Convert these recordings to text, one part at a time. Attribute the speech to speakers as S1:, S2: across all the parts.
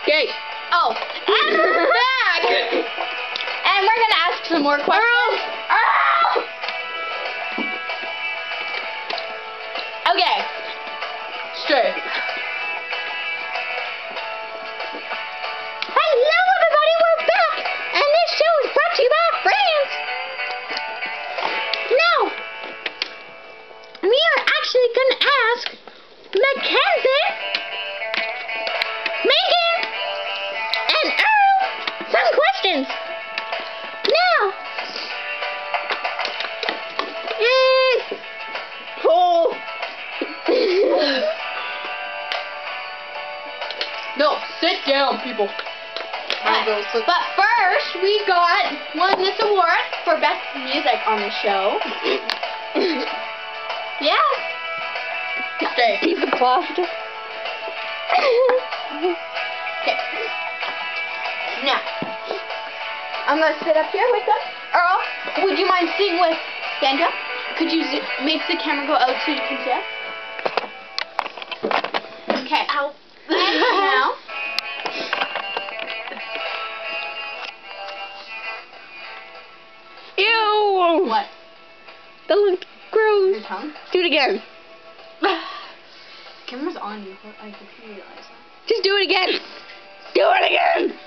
S1: Okay.
S2: Oh, and we're back! And we're gonna ask some more questions. Earl! Okay. Straight.
S1: Hello, everybody. We're back, and this show is brought to you by friends. Now, we are actually gonna ask Mackenzie, Megan, and Earl some questions. Now,
S2: Pull. No, sit down, people. But first, we won this award for best music on the show. Yeah. Straight.
S1: piece of plastic.
S2: Okay. Now, I'm gonna sit up here with them. Earl, would you mind sitting with Sandra? Could you make the camera go out so you can see us? Okay. Ow. And now.
S1: Ew!
S2: What?
S1: That looked gross.
S2: Your tongue?
S1: Do it again.
S2: Camera's on you. I hope you realize that.
S1: Just do it again. Do it again.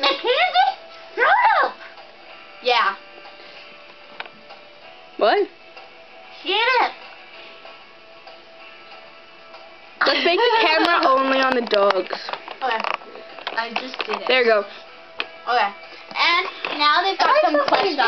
S2: Mackenzie, shut up. Yeah.
S1: What?
S2: Shut up.
S1: Let's make the camera only on the dogs.
S2: Okay. I just did it.
S1: There you go.
S2: Okay. And now they've got some questions.